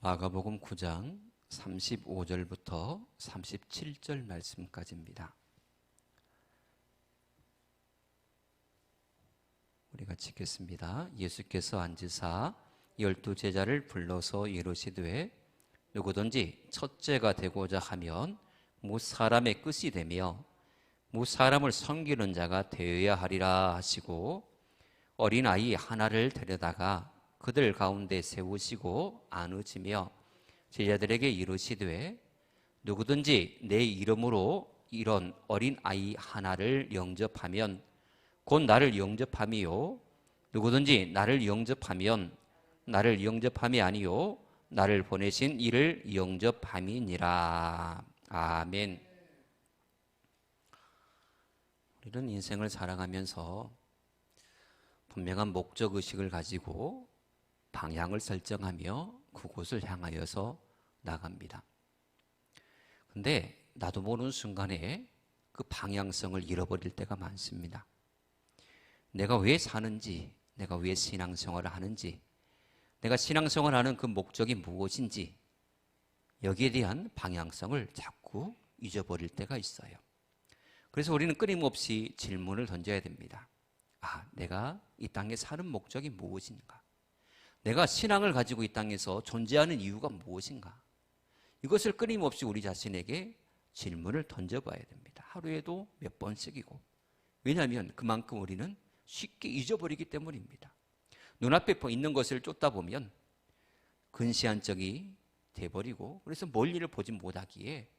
마가복음 9장 35절부터 37절 말씀까지입니다. 우리가 읽겠습니다. 예수께서 앉으사 12제자를 불러서 이르시되 누구든지 첫째가 되고자 하면 무사람의 끝이 되며 무사람을 섬기는 자가 되어야 하리라 하시고 어린아이 하나를 데려다가 그들 가운데 세우시고 안으시며 제자들에게 이르시되 누구든지 내 이름으로 이런 어린아이 하나를 영접하면 곧 나를 영접함이요 누구든지 나를 영접하면 나를 영접함이 아니요 나를 보내신 이를 영접함이니라. 아멘. 우리는 인생을 살아가면서 분명한 목적의식을 가지고 방향을 설정하며 그곳을 향하여서 나갑니다. 근데 나도 모르는 순간에 그 방향성을 잃어버릴 때가 많습니다. 내가 왜 사는지, 내가 왜 신앙생활을 하는지, 내가 신앙생활을 하는 그 목적이 무엇인지 여기에 대한 방향성을 자꾸 잊어버릴 때가 있어요. 그래서 우리는 끊임없이 질문을 던져야 됩니다. 내가 이 땅에 사는 목적이 무엇인가? 내가 신앙을 가지고 이 땅에서 존재하는 이유가 무엇인가? 이것을 끊임없이 우리 자신에게 질문을 던져봐야 됩니다. 하루에도 몇 번씩이고. 왜냐하면 그만큼 우리는 쉽게 잊어버리기 때문입니다. 눈앞에 있는 것을 쫓다 보면 근시안적이 돼버리고 그래서 멀리를 보지 못하기에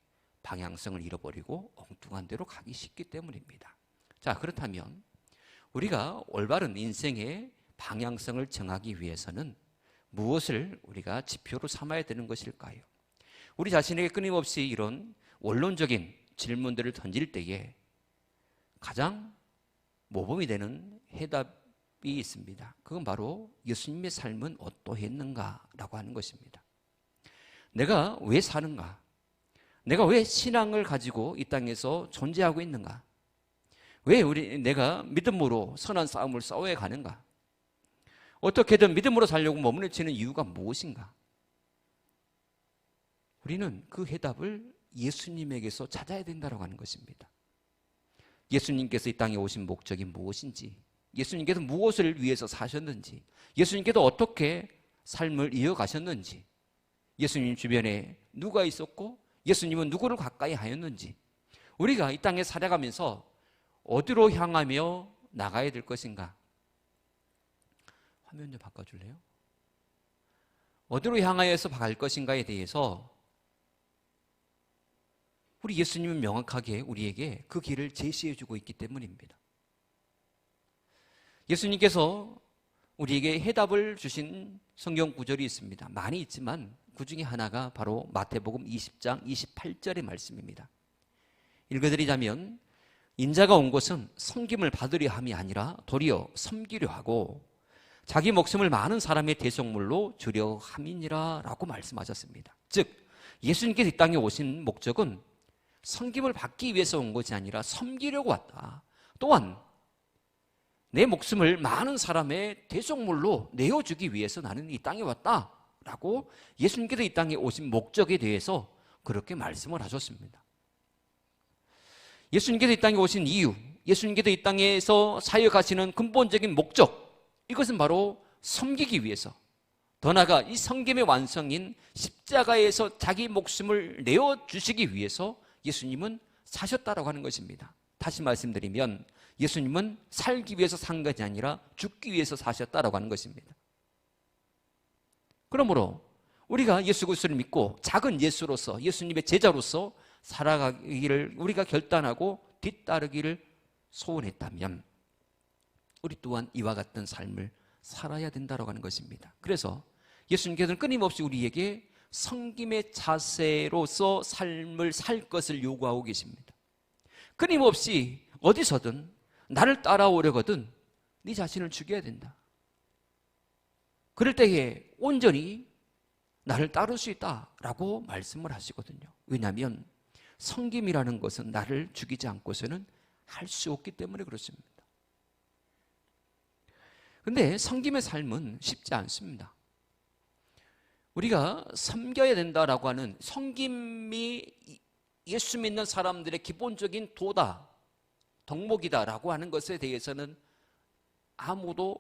방향성을 잃어버리고 엉뚱한 데로 가기 쉽기 때문입니다. 자, 그렇다면 우리가 올바른 인생의 방향성을 정하기 위해서는 무엇을 우리가 지표로 삼아야 되는 것일까요? 우리 자신에게 끊임없이 이런 원론적인 질문들을 던질 때에 가장 모범이 되는 해답이 있습니다. 그건 바로 예수님의 삶은 어떠했는가라고 하는 것입니다. 내가 왜 사는가? 내가 왜 신앙을 가지고 이 땅에서 존재하고 있는가? 왜 내가 믿음으로 선한 싸움을 싸워야 가는가? 어떻게든 믿음으로 살려고 몸부림치는 이유가 무엇인가? 우리는 그 해답을 예수님에게서 찾아야 된다고 하는 것입니다. 예수님께서 이 땅에 오신 목적이 무엇인지, 예수님께서 무엇을 위해서 사셨는지, 예수님께서 어떻게 삶을 이어가셨는지, 예수님 주변에 누가 있었고 예수님은 누구를 가까이 하였는지, 우리가 이 땅에 살아가면서 어디로 향하며 나가야 될 것인가? 화면 좀 바꿔줄래요? 어디로 향하여서 갈 것인가에 대해서 우리 예수님은 명확하게 우리에게 그 길을 제시해주고 있기 때문입니다. 예수님께서 우리에게 해답을 주신 성경 구절이 있습니다. 많이 있지만 그 중에 하나가 바로 마태복음 20장 28절의 말씀입니다. 읽어드리자면 인자가 온 것은 섬김을 받으려 함이 아니라 도리어 섬기려 하고 자기 목숨을 많은 사람의 대속물로 주려 함이니라 라고 말씀하셨습니다. 즉 예수님께서 이 땅에 오신 목적은 섬김을 받기 위해서 온 것이 아니라 섬기려고 왔다. 또한 내 목숨을 많은 사람의 대속물로 내어주기 위해서 나는 이 땅에 왔다 라고 예수님께서 이 땅에 오신 목적에 대해서 그렇게 말씀을 하셨습니다. 예수님께서 이 땅에 오신 이유, 예수님께서 이 땅에서 사역하시는 근본적인 목적, 이것은 바로 섬기기 위해서, 더 나아가 이 섬김의 완성인 십자가에서 자기 목숨을 내어주시기 위해서 예수님은 사셨다라고 하는 것입니다. 다시 말씀드리면 예수님은 살기 위해서 산 것이 아니라 죽기 위해서 사셨다라고 하는 것입니다. 그러므로 우리가 예수 그리스도를 믿고 작은 예수로서, 예수님의 제자로서 살아가기를 우리가 결단하고 뒤따르기를 소원했다면 우리 또한 이와 같은 삶을 살아야 된다고 하는 것입니다. 그래서 예수님께서는 끊임없이 우리에게 섬김의 자세로서 삶을 살 것을 요구하고 계십니다. 끊임없이 어디서든 나를 따라오려거든 네 자신을 죽여야 된다. 그럴 때에 온전히 나를 따를 수 있다라고 말씀을 하시거든요. 왜냐하면 섬김이라는 것은 나를 죽이지 않고서는 할 수 없기 때문에 그렇습니다. 그런데 섬김의 삶은 쉽지 않습니다. 우리가 섬겨야 된다라고 하는 섬김이 예수 믿는 사람들의 기본적인 도다, 덕목이다라고 하는 것에 대해서는 아무도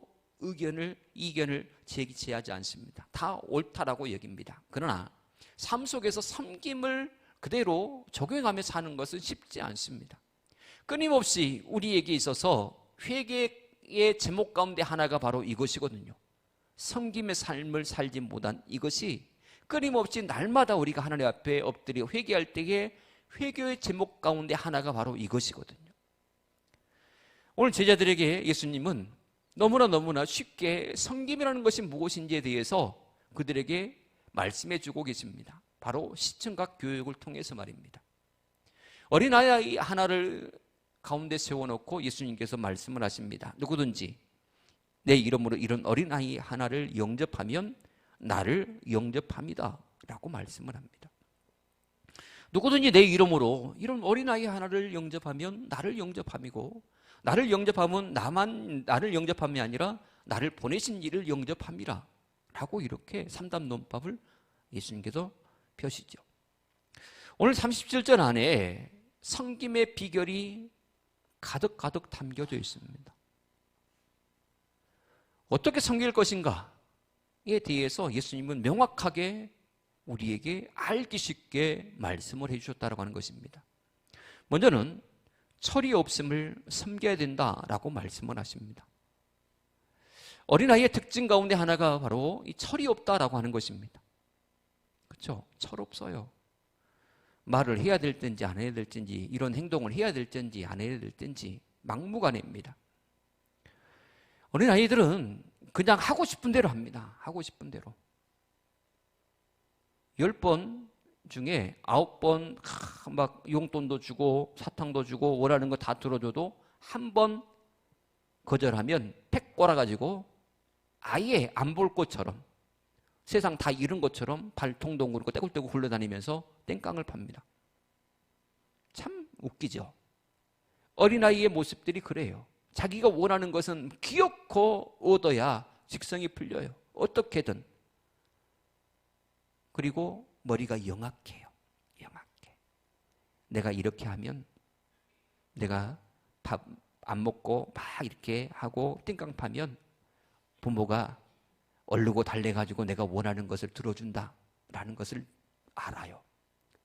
이견을 제기하지 않습니다. 다 옳다라고 여깁니다. 그러나 삶 속에서 섬김을 그대로 적용하며 사는 것은 쉽지 않습니다. 끊임없이 우리에게 있어서 회개의 제목 가운데 하나가 바로 이것이거든요. 섬김의 삶을 살지 못한 이것이 끊임없이 날마다 우리가 하나님 앞에 엎드려 회개할 때에 회개의 제목 가운데 하나가 바로 이것이거든요. 오늘 제자들에게 예수님은 너무나 쉽게 섬김이라는 것이 무엇인지에 대해서 그들에게 말씀해 주고 계십니다. 바로 시청각 교육을 통해서 말입니다. 어린아이 하나를 가운데 세워놓고 예수님께서 말씀을 하십니다. 누구든지 내 이름으로 이런 어린아이 하나를 영접하면 나를 영접합니다 라고 말씀을 합니다. 누구든지 내 이름으로 이런 어린아이 하나를 영접하면 나를 영접함이고, 나를 영접하면 나를 영접함이 아니라 나를 보내신 이를 영접함이라 라고 이렇게 3답 논법을 예수님께서 펴시죠. 오늘 37절 안에 섬김의 비결이 가득 담겨져 있습니다. 어떻게 섬길 것인가에 대해서 예수님은 명확하게 우리에게 알기 쉽게 말씀을 해주셨다고 하는 것입니다. 먼저는 철이 없음을 섬겨야 된다라고 말씀을 하십니다. 어린아이의 특징 가운데 하나가 바로 이 철이 없다라고 하는 것입니다. 그렇죠? 철 없어요. 말을 해야 될 땐지 안 해야 될 땐지, 이런 행동을 해야 될 땐지 안 해야 될 땐지 막무가내입니다. 어린아이들은 그냥 하고 싶은 대로 합니다. 하고 싶은 대로. 10번 중에 9번 막 용돈도 주고 사탕도 주고 원하는 거 다 들어줘도 한 번 거절하면 팩 꼬라가지고 아예 안 볼 것처럼, 세상 다 잃은 것처럼 발통동 그리고 떼굴떼굴 굴러다니면서 땡깡을 팝니다. 참 웃기죠. 어린아이의 모습들이 그래요. 자기가 원하는 것은 기어코 얻어야 직성이 풀려요. 어떻게든. 그리고 머리가 영악해요. 영악해. 내가 이렇게 하면, 내가 밥 안 먹고 막 이렇게 하고 띵깡 파면 부모가 얼르고 달래가지고 내가 원하는 것을 들어준다라는 것을 알아요.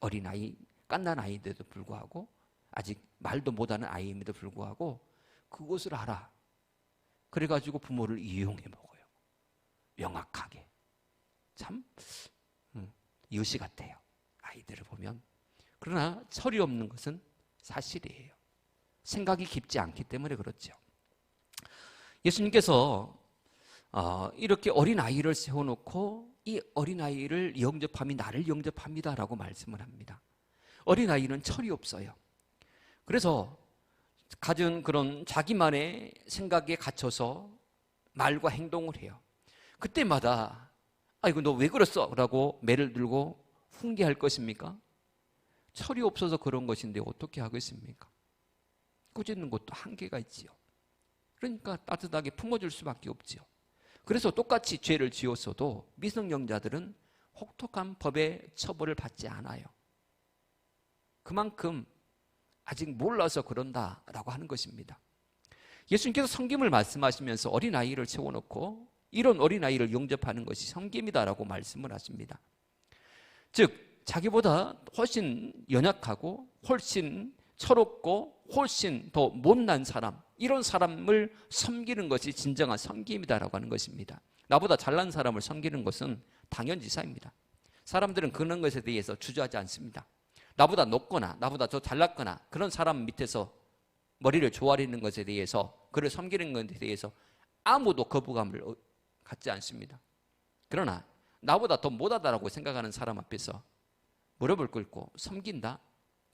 어린아이, 갓난 아이인데도 불구하고, 아직 말도 못하는 아이임에도 불구하고 그것을 알아. 그래가지고 부모를 이용해 먹어요. 명확하게. 참 여시 같아요. 아이들을 보면. 그러나 철이 없는 것은 사실이에요. 생각이 깊지 않기 때문에 그렇죠. 예수님께서 이렇게 어린아이를 세워놓고 이 어린아이를 영접함이 나를 영접합니다라고 말씀을 합니다. 어린아이는 철이 없어요. 그래서 가진 그런 자기만의 생각에 갇혀서 말과 행동을 해요. 그때마다 아이고 너 왜 그랬어? 라고 매를 들고 훈계할 것입니까? 철이 없어서 그런 것인데 어떻게 하겠습니까? 꾸짖는 것도 한계가 있지요. 그러니까 따뜻하게 품어줄 수밖에 없지요. 그래서 똑같이 죄를 지었어도 미성년자들은 혹독한 법의 처벌을 받지 않아요. 그만큼 아직 몰라서 그런다라고 하는 것입니다. 예수님께서 섬김을 말씀하시면서 어린아이를 세워놓고 이런 어린아이를 영접하는 것이 섬김이다라고 말씀을 하십니다. 즉 자기보다 훨씬 연약하고 훨씬 철없고 훨씬 더 못난 사람, 이런 사람을 섬기는 것이 진정한 섬김이다라고 하는 것입니다. 나보다 잘난 사람을 섬기는 것은 당연지사입니다. 사람들은 그런 것에 대해서 주저하지 않습니다. 나보다 높거나 나보다 더 잘났거나 그런 사람 밑에서 머리를 조아리는 것에 대해서, 그를 섬기는 것에 대해서 아무도 거부감을 갖지 않습니다. 그러나 나보다 더 못하다라고 생각하는 사람 앞에서 무릎을 꿇고 섬긴다?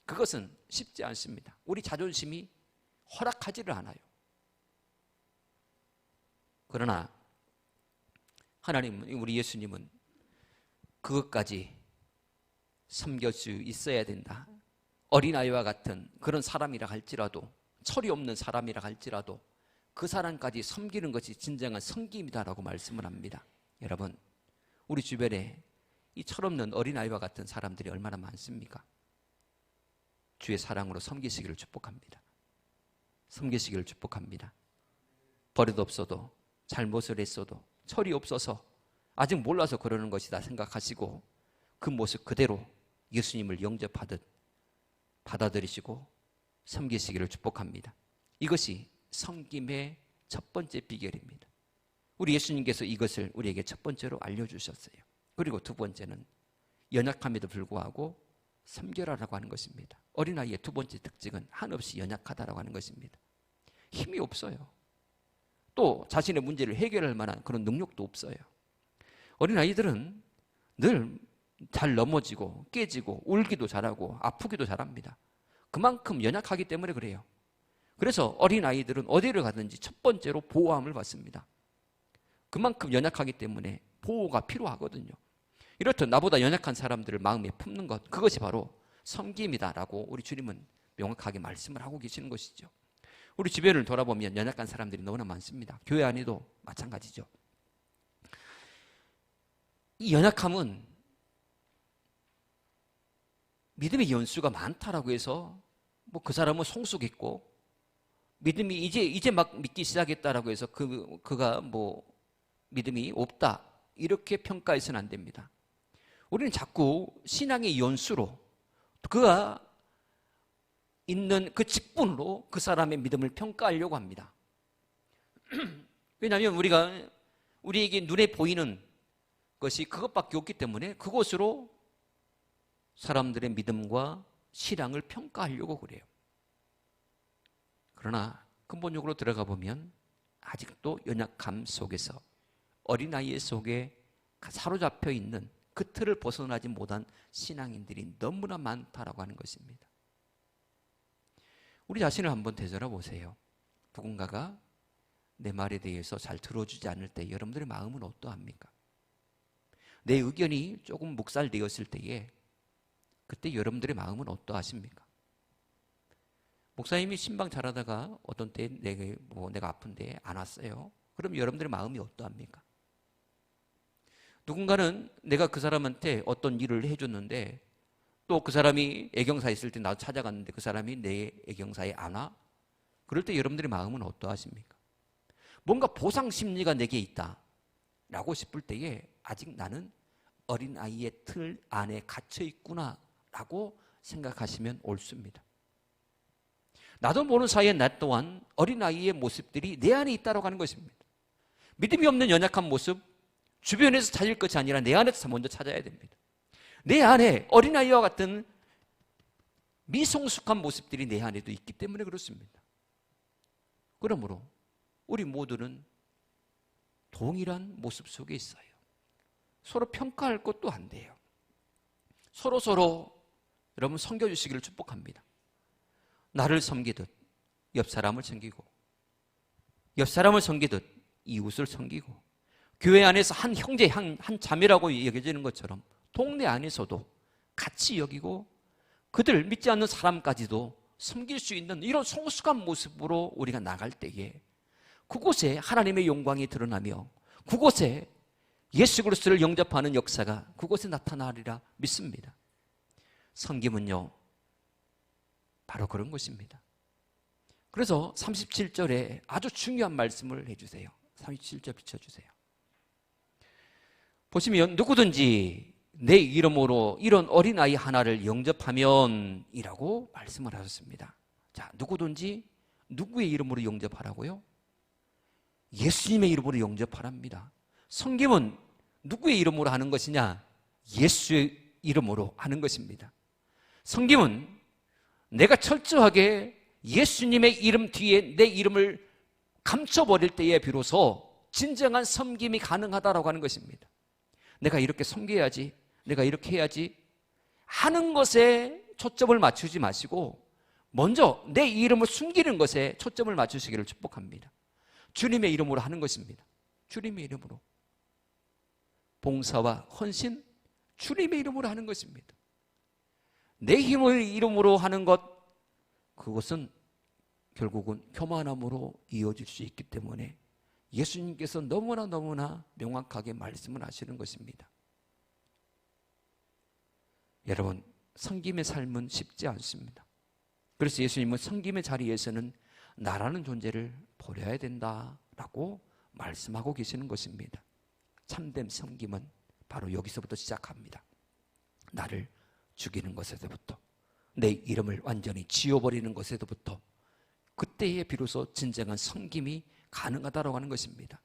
그것은 쉽지 않습니다. 우리 자존심이 허락하지를 않아요. 그러나 하나님, 우리 예수님은 그것까지 섬길 수 있어야 된다. 어린아이와 같은 그런 사람이라 할지라도, 철이 없는 사람이라 할지라도 그 사람까지 섬기는 것이 진정한 섬김이다라고 말씀을 합니다. 여러분, 우리 주변에 이 철없는 어린아이와 같은 사람들이 얼마나 많습니까? 주의 사랑으로 섬기시기를 축복합니다. 섬기시기를 축복합니다. 버릇없어도 잘못을 했어도 철이 없어서 아직 몰라서 그러는 것이다 생각하시고 그 모습 그대로 예수님을 영접하듯 받아들이시고 섬기시기를 축복합니다. 이것이 섬김의 첫 번째 비결입니다. 우리 예수님께서 이것을 우리에게 첫 번째로 알려주셨어요. 그리고 두 번째는 연약함에도 불구하고 섬겨라라고 하는 것입니다. 어린아이의 두 번째 특징은 한없이 연약하다라고 하는 것입니다. 힘이 없어요. 또 자신의 문제를 해결할 만한 그런 능력도 없어요. 어린아이들은 늘 잘 넘어지고 깨지고 울기도 잘하고 아프기도 잘합니다. 그만큼 연약하기 때문에 그래요. 그래서 어린아이들은 어디를 가든지 첫 번째로 보호함을 받습니다. 그만큼 연약하기 때문에 보호가 필요하거든요. 이렇듯 나보다 연약한 사람들을 마음에 품는 것, 그것이 바로 섬김이다라고 우리 주님은 명확하게 말씀을 하고 계시는 것이죠. 우리 주변을 돌아보면 연약한 사람들이 너무나 많습니다. 교회 안에도 마찬가지죠. 이 연약함은 믿음의 연수가 많다라고 해서 뭐 그 사람은 성숙했고 믿음이 이제 막 믿기 시작했다라고 해서 그가 뭐 믿음이 없다 이렇게 평가해서는 안 됩니다. 우리는 자꾸 신앙의 연수로 그가 있는 그 직분으로 그 사람의 믿음을 평가하려고 합니다. 왜냐하면 우리에게 눈에 보이는 것이 그것밖에 없기 때문에 그것으로 사람들의 믿음과 신앙을 평가하려고 그래요. 그러나 근본적으로 들어가 보면 아직도 연약함 속에서 어린아이 속에 사로잡혀 있는 그 틀을 벗어나지 못한 신앙인들이 너무나 많다라고 하는 것입니다. 우리 자신을 한번 되돌아보세요. 누군가가 내 말에 대해서 잘 들어주지 않을 때 여러분들의 마음은 어떠합니까? 내 의견이 조금 묵살되었을 때에 그때 여러분들의 마음은 어떠하십니까? 목사님이 신방 잘하다가 어떤 때 내가 아픈데 안 왔어요. 그럼 여러분들의 마음이 어떠합니까? 누군가는 내가 그 사람한테 어떤 일을 해줬는데 또 그 사람이 애경사에 있을 때 나도 찾아갔는데 그 사람이 내 애경사에 안 와? 그럴 때 여러분들의 마음은 어떠하십니까? 뭔가 보상 심리가 내게 있다라고 싶을 때에 아직 나는 어린아이의 틀 안에 갇혀 있구나 라고 생각하시면 옳습니다. 나도 모르는 사이에 나 또한 어린아이의 모습들이 내 안에 있다고 하는 것입니다. 믿음이 없는 연약한 모습 주변에서 찾을 것이 아니라 내 안에서 먼저 찾아야 됩니다. 내 안에 어린아이와 같은 미성숙한 모습들이 내 안에도 있기 때문에 그렇습니다. 그러므로 우리 모두는 동일한 모습 속에 있어요. 서로 평가할 것도 안 돼요. 서로 여러분 섬겨주시기를 축복합니다. 나를 섬기듯 옆 사람을 섬기고 옆 사람을 섬기듯 이웃을 섬기고 교회 안에서 한 형제, 한 자매라고 여겨지는 것처럼 동네 안에서도 같이 여기고 그들 믿지 않는 사람까지도 섬길 수 있는 이런 성숙한 모습으로 우리가 나갈 때에 그곳에 하나님의 영광이 드러나며 그곳에 예수 그리스도를 영접하는 역사가 그곳에 나타나리라 믿습니다. 섬김은요 바로 그런 것입니다. 그래서 37절에 아주 중요한 말씀을 해주세요. 37절 비춰주세요. 보시면 누구든지 내 이름으로 이런 어린아이 하나를 영접하면 이라고 말씀을 하셨습니다. 자, 누구든지 누구의 이름으로 영접하라고요? 예수님의 이름으로 영접하랍니다. 섬김은 누구의 이름으로 하는 것이냐? 예수의 이름으로 하는 것입니다. 섬김은 내가 철저하게 예수님의 이름 뒤에 내 이름을 감춰버릴 때에 비로소 진정한 섬김이 가능하다라고 하는 것입니다. 내가 이렇게 섬겨야지, 내가 이렇게 해야지 하는 것에 초점을 맞추지 마시고 먼저 내 이름을 숨기는 것에 초점을 맞추시기를 축복합니다. 주님의 이름으로 하는 것입니다. 주님의 이름으로 봉사와 헌신, 주님의 이름으로 하는 것입니다. 내 힘의 이름으로 하는 것, 그것은 결국은 교만함으로 이어질 수 있기 때문에 예수님께서 너무나 명확하게 말씀을 하시는 것입니다. 여러분, 섬김의 삶은 쉽지 않습니다. 그래서 예수님은 섬김의 자리에서는 나라는 존재를 버려야 된다라고 말씀하고 계시는 것입니다. 참된 섬김은 바로 여기서부터 시작합니다. 나를 죽이는 것에서부터, 내 이름을 완전히 지워버리는 것에서부터, 그때에 비로소 진정한 섬김이 가능하다고 하는 것입니다.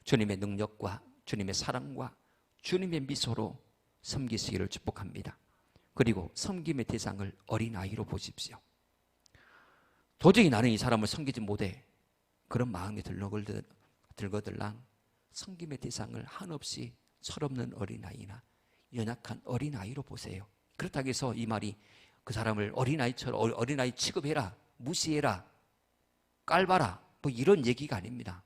주님의 능력과 주님의 사랑과 주님의 미소로 섬기시기를 축복합니다. 그리고 섬김의 대상을 어린아이로 보십시오. 도저히 나는 이 사람을 섬기지 못해, 그런 마음이 들거들랑 섬김의 대상을 한없이 철없는 어린아이나 연약한 어린아이로 보세요. 그렇다고 해서 이 말이 그 사람을 어린아이처럼 어린아이 취급해라, 무시해라, 깔봐라, 뭐 이런 얘기가 아닙니다.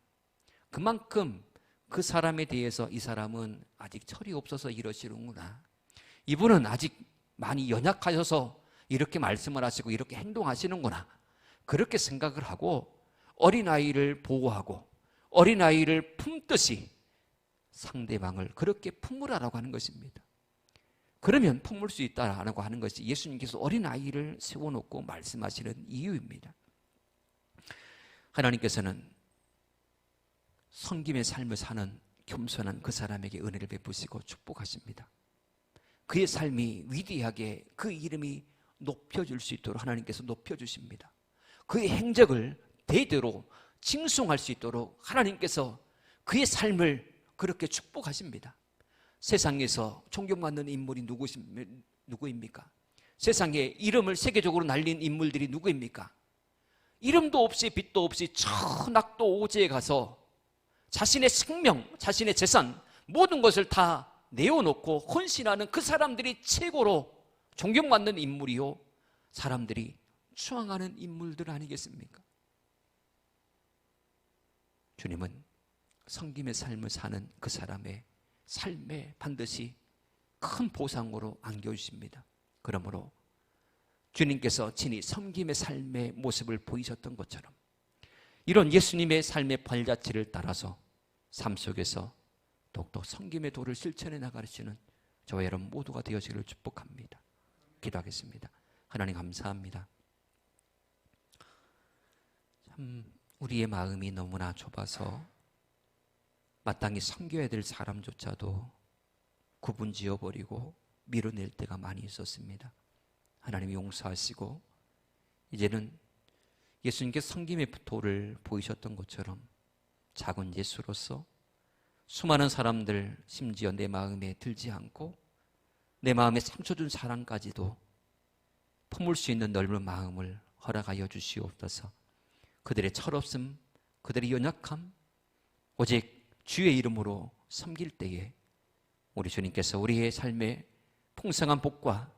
그만큼 그 사람에 대해서 이 사람은 아직 철이 없어서 이러시는구나, 이분은 아직 많이 연약하셔서 이렇게 말씀을 하시고 이렇게 행동하시는구나, 그렇게 생각을 하고 어린아이를 보호하고 어린아이를 품듯이 상대방을 그렇게 품으라라고 하는 것입니다. 그러면 품을 수 있다라고 하는 것이 예수님께서 어린아이를 세워놓고 말씀하시는 이유입니다. 하나님께서는 섬김의 삶을 사는 겸손한 그 사람에게 은혜를 베푸시고 축복하십니다. 그의 삶이 위대하게 그 이름이 높여줄 수 있도록 하나님께서 높여주십니다. 그의 행적을 대대로 칭송할 수 있도록 하나님께서 그의 삶을 그렇게 축복하십니다. 세상에서 존경받는 인물이 누구입니까? 세상에 이름을 세계적으로 날린 인물들이 누구입니까? 이름도 없이 빛도 없이 천악도 오지에 가서 자신의 생명, 자신의 재산, 모든 것을 다 내어놓고 헌신하는 그 사람들이 최고로 존경받는 인물이요, 사람들이 추앙하는 인물들 아니겠습니까? 주님은 섬김의 삶을 사는 그 사람의 삶에 반드시 큰 보상으로 안겨주십니다. 그러므로 주님께서 친히 섬김의 삶의 모습을 보이셨던 것처럼 이런 예수님의 삶의 발자취를 따라서 삶 속에서 더욱더 섬김의 도를 실천해 나가시는 저와 여러분 모두가 되어지기를 축복합니다. 기도하겠습니다. 하나님 감사합니다. 참 우리의 마음이 너무나 좁아서 마땅히 섬겨야 될 사람조차도 구분 지어버리고 밀어낼 때가 많이 있었습니다. 하나님이 용서하시고 이제는 예수님께서 섬김의 도를 보이셨던 것처럼 작은 예수로서 수많은 사람들, 심지어 내 마음에 들지 않고 내 마음에 상처 준 사랑까지도 품을 수 있는 넓은 마음을 허락하여 주시옵소서. 그들의 철없음, 그들의 연약함, 오직 주의 이름으로 섬길 때에 우리 주님께서 우리의 삶에 풍성한 복과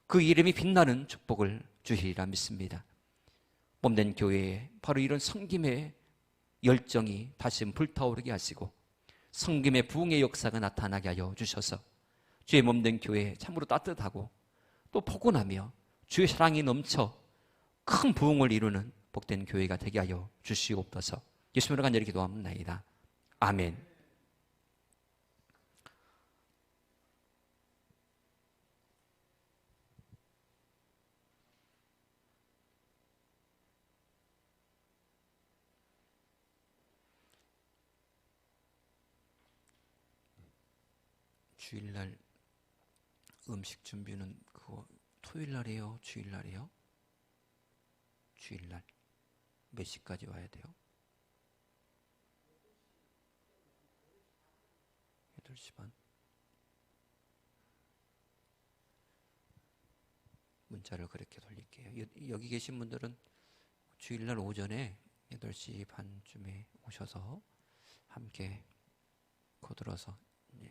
그 이름이 빛나는 축복을 주시리라 믿습니다. 몸된 교회에 바로 이런 섬김의 열정이 다시 불타오르게 하시고 섬김의 부흥의 역사가 나타나게 하여 주셔서 주의 몸된 교회에 참으로 따뜻하고 또 포근하며 주의 사랑이 넘쳐 큰 부흥을 이루는 복된 교회가 되게 하여 주시옵소서. 예수님으로 간절히 기도합니다. 아멘. 주일날 음식 준비는 그거 토요일날이에요? 주일날이에요? 주일날 몇 시까지 와야 돼요? 8시 반. 문자를 그렇게 돌릴게요. 여기 계신 분들은 주일날 오전에 8시 반쯤에 오셔서 함께 거들어서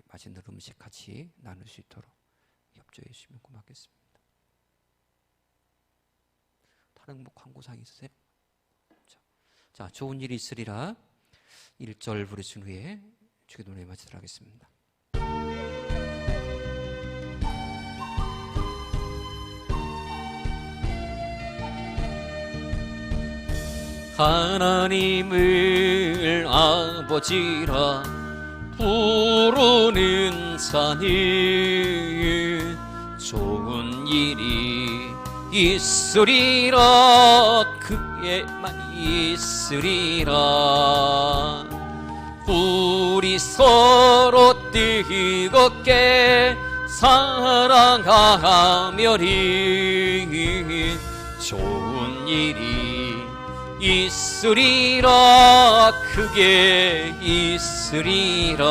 맛있는 음식 같이 나눌 수 있도록 협조해 주시면 고맙겠습니다. 다른 뭐 광고사항 있으세요? 자, 좋은 일이 있으리라 1절 부르신 후에 주기도 노래 마치도록 하겠습니다. 하나님을 아버지라 부르는 자는 좋은 일이 있으리라. 그에만 있으리라. 우리 서로 뜨겁게 사랑하며리 좋은 일이 있으리라. 크게 있으리라.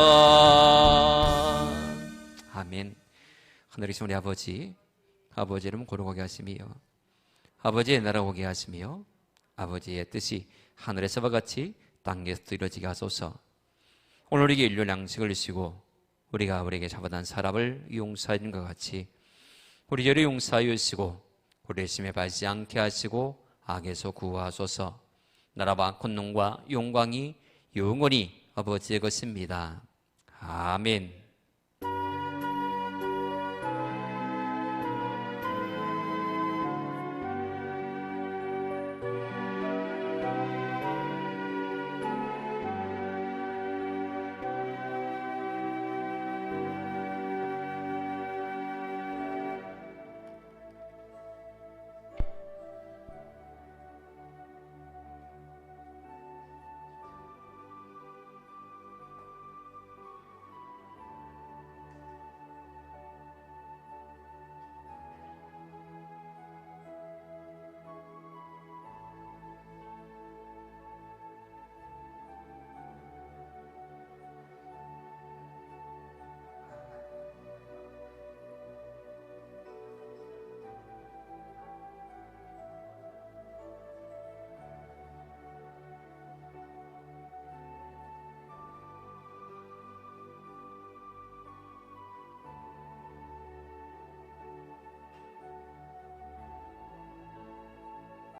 아멘. 하늘이신 우리 아버지, 아버지 이름 거룩하게 하시며 아버지의 나라 오게 하시며 아버지의 뜻이 하늘에서와 같이 땅에서도 이루어지게 하소서. 오늘 우리에게 일용 양식을 주시고 우리가 우리에게 잡아단 사람을 용서하는 것 같이 우리 죄를 용서하여 주시고 우리의 심에 빠지지 않게 하시고 악에서 구하소서. 나라와 권능과 영광이 영원히 아버지의 것입니다. 아멘.